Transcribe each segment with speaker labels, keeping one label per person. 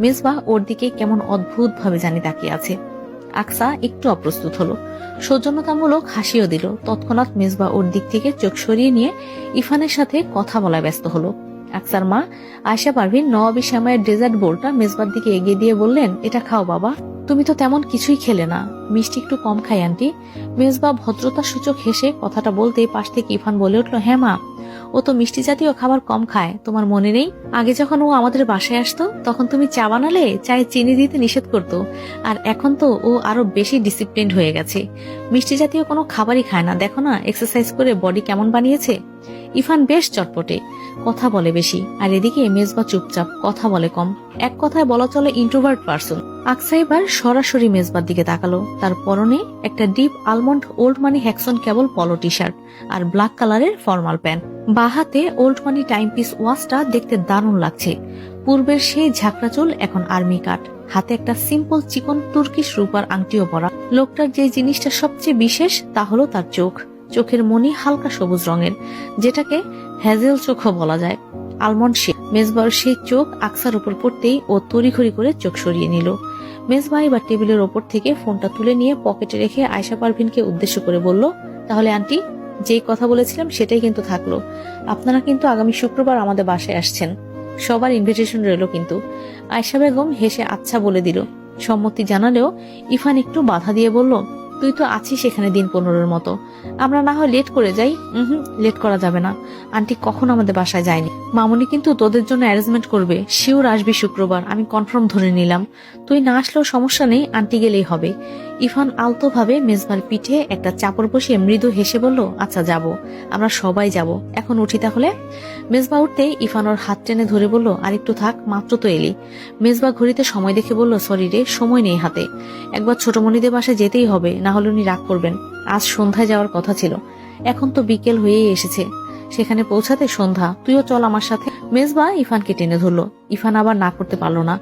Speaker 1: মেজবা ওর দিকে কেমন অদ্ভুত ভাবে জানি তাকিয়ে আছে। আকসা একটু অপ্রস্তুত হলো, সৌজন্যতামূলক হাসিও দিল। তৎক্ষণাৎ মেজবা ওর দিক থেকে চোখ সরিয়ে নিয়ে ইফানের সাথে কথা বলায় ব্যস্ত হলো। আকসার মা আয়শা পারভিন নওয়াবী শ্যামাইয়ের ডেজার্ট বোলটা মেজবার দিকে এগিয়ে দিয়ে বললেন, এটা খাও বাবা, তুমি তো তেমন কিছুই খেলে না, মিষ্টি একটু কম খাই আন্টি। মেজবা ভদ্রতা সূচক হেসে কথাটা বলতেই পাশ থেকে ইফান বলে উঠল, হ্যাঁ মা, ও তো মিষ্টি জাতীয় খাবার কম খায়, তোমার মনে নেই? আগে যখন ও আমাদের বাসায় আসতো তখন তুমি চা বানালে চায়ে চিনি দিতে নিষেধ করতো, আর এখন তো ও আরো বেশি ডিসিপ্লিনড হয়ে গেছে, মিষ্টি জাতীয় কোনো খাবারই খায় না। দেখো না এক্সারসাইজ করে বডি কেমন বানিয়েছে। ইফান বেশ চটপটে, কথা বলে বেশি, আর এদিকে মেজবা চুপচাপ, কথা বলে কম, এক কথায় বলা চলে ইন্ট্রোভার্ট পারসন। আকসা এবার সরাসরি মেজবার দিকে তাকালো। তার পরনে একটা ডিপ আলমন্ড ওল্ড মানি হ্যাকসন কেবল পলো টি শার্ট আর ব্ল্যাক কালারের ফর্মাল প্যান্ট। বাঁ হাতে ওল্ড মানি টাইম পিস ওয়াচটা দেখতে দারুণ লাগছে। পূর্বের সেই ঝাঁকড়া চুল এখন আর্মি কাট, হাতে একটা সিম্পল চিকন তুর্কিশ রূপার আংটিও পরা। লোকটার যে জিনিসটা সবচেয়ে বিশেষ তা হলো তার চোখ। চোখের মনি হালকা সবুজ রঙের, যেটাকে হ্যাজেল চোখও বলা যায়। Almond shape. মেজবার সেই চোখ আকসার উপর পড়তেই ও তড়িঘড়ি করে চোখ সরিয়ে নিল। মেজবা এবার টেবিলের ওপর থেকে ফোনটা তুলে নিয়ে পকেটে রেখে আয়শা পারভিনকে উদ্দেশ্য করে বলল, তাহলে আন্টি, যেই কথা বলেছিলাম সেটাই কিন্তু থাকলো। আপনারা কিন্তু আগামী শুক্রবার আমাদের বাসায় আসছেন, সবার ইনভিটেশন রইল কিন্তু। আয়শা বেগম হেসে আচ্ছা বলে দিল। সম্মতি জানালেও ইফান একটু বাধা দিয়ে বলল, তুই তো আছিস এখানে দিন 15-এর মতো, আমরা না হয় লেট করে যাই। লেট করা যাবে না, আন্টি কখন আমাদের বাসায় যায়নি। মামুনি কিন্তু তোদের জন্য অ্যারেঞ্জমেন্ট করবে, শিওর আসবি শুক্রবার, আমি কনফার্ম ধরে নিলাম। তুই না আসলেও সমস্যা নেই, আন্টি গেলেই হবে। ইফান আলতো ভাবে মেজবার পিঠে একটা চাপড় বসিয়ে মৃদু হেসে বলল, আচ্ছা যাব, আমরা সবাই যাব, এখন উঠি তাহলে। মেজবা উঠতেই ইফান ওর হাত টেনে ধরে বলল, আর একটু থাক, মাত্র তো এলি। মেজবা ঘড়িতে সময় দেখে বলল, সরি রে, সময় নেই হাতে, একবার ছোটমণিদের বাসায় যেতেই হবে, না হলে উনি রাগ করবেন। আজ সন্ধ্যায় যাওয়ার কথা ছিল, এখন তো বিকেল হয়েই এসেছে, সেখানে পৌঁছাতে সন্ধ্যা, তুইও চল আমার সাথে। মেজবা ইফানকে টেনে ধরলো। ইফান আবার না করতে পারলো না।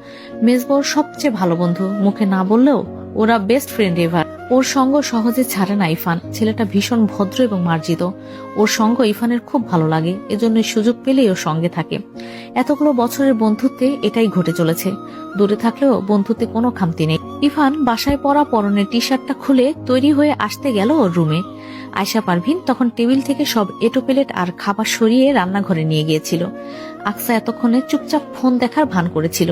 Speaker 1: মেজবা ওর সবচেয়ে ভালো বন্ধু, মুখে না বললেও ওরা বেস্ট ফ্রেন্ড এভার। ওর সঙ্গ সহজে ছাড়ে না ইফান। ছেলেটা ভীষণ ভদ্র এবং মার্জিত, ওর সঙ্গ ইফানের খুব ভালো লাগে, এজন্য সুযোগ পেলেই ওর সঙ্গে থাকে। এতগুলো বছরের বন্ধুত্বে এটাই ঘটে চলেছে। দূরে থাকলেও বন্ধুত্বে কোনো খামতি নেই। ইফান বাসায় পরা পরনের টি শার্টটা খুলে তৈরি হয়ে আসতে গেল ওর রুমে। আয়শা পারভিন তখন টেবিল থেকে সব এটো প্লেট আর খাবার সরিয়ে রান্নাঘরে নিয়ে গিয়েছিল। আকসা এতক্ষণে চুপচাপ ফোন দেখার ভান করেছিল।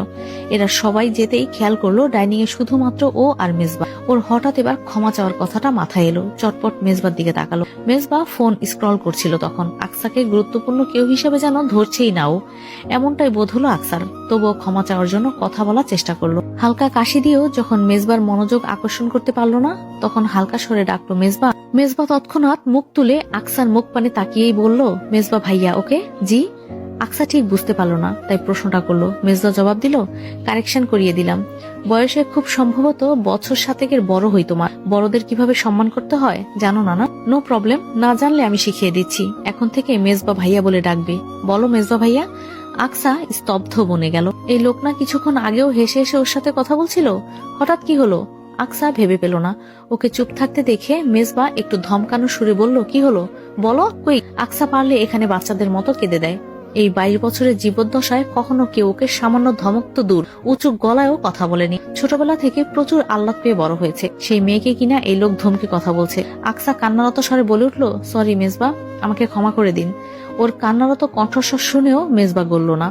Speaker 1: এরা সবাই যেতেই খেয়াল করলো ডাইনিং এ শুধুমাত্র ও আর মেজবা। ওর হঠাৎ এবার ক্ষমা চাওয়ার কথাটা মাথায় এলো। চটপট মেজবার দিকে তাকালো। মেজবা ফোন স্ক্রল করছিল তখন। আকসাকে গুরুত্বপূর্ণ কেউ হিসেবে যেন ধরছেই না ও, এমনটাই বোধ হলো আকসার। তবুও ক্ষমা চাওয়ার জন্য কথা বলার চেষ্টা করলো। হালকা কাশি দিয়েও যখন মেজবার মনোযোগ আকর্ষণ করতে পারলো না, তখন হালকা স্বরে ডাকলো, মেজবা। মেজবা তৎক্ষণাৎ মুখ তুলে আকসার মুখ পানে তাকিয়েই বলল, মেজবা ভাইয়া। ওকে জি। আকসা ঠিক বুঝতে পারলো না, তাই প্রশ্নটা করলো। মেজবা জবাব দিল, কারেকশন করিয়ে দিলাম, বয়সে খুব সম্ভবত বছর 7-এর বড় হই তোমার। বড়দের কিভাবে সম্মান করতে হয় জানো না? না, নো প্রবলেম, না জানলে আমি শিখিয়ে দিচ্ছি। এখন থেকে মেজবা ভাইয়া বলে ডাকবে। বলো মেজবা ভাইয়া। আকসা স্তব্ধ বনে গেল। এই লোক না কিছুক্ষণ আগেও হেসে হেসে ওর সাথে কথা বলছিল, হঠাৎ কি হলো? আকসা ভেবে পেল না। ওকে চুপ থাকতে দেখে মেজবা একটু ধমকানো সুরে বলল, কি হলো বলো। কই। আকসা পারলে এখানে বাচ্চাদের মতো কেঁদে দেয়। এই 22 বছরের জীবদ্দশায় কখনো কেউ ওকে সামান্য ধমক তো দূর, উঁচু গলায়ও কথা বলেনি। ছোটবেলা থেকে প্রচুর আহ্লাদ পেয়ে বড় হয়েছে। সেই মেয়েকে কিনা এই লোক ধমকে কথা বলছে। আকসা কান্নারত স্বরে বলে উঠল, সরি মেজবা, আমাকে ক্ষমা করে দিন। ওর কান্নারত কণ্ঠস্বর শুনেও মেজবা গলল না।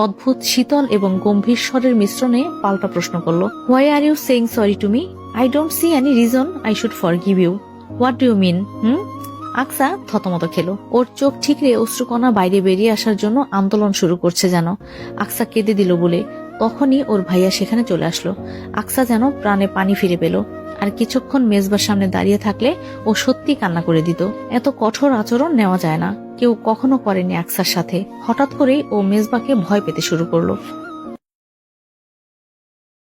Speaker 1: অদ্ভুত শীতল এবং গম্ভীর স্বরের মিশ্রণে পাল্টা প্রশ্ন করলো, why are you saying sorry to me? I don't see any reason I should forgive you. What do you mean? Aksa থতমত খেলো। ওর চোখ ঠিকরে অশ্রুকণা বাইরে বেরিয়ে আসার জন্য আন্দোলন শুরু করছে যেন। আকসা কেঁদে দিল বলে তখনই ওর ভাইয়া সেখানে চলে আসলো। আকসা যেন প্রাণে পানি ফিরে পেল। আর কিছুক্ষণ মেজবার সামনে দাঁড়িয়ে থাকলে ও সত্যি কান্না করে দিত। এত কঠোর আচরণ নেওয়া যায় না, কেউ কখনো করেনি আকসার সাথে। হঠাৎ করেই ও মেজবাকে ভয় পেতে শুরু করলো।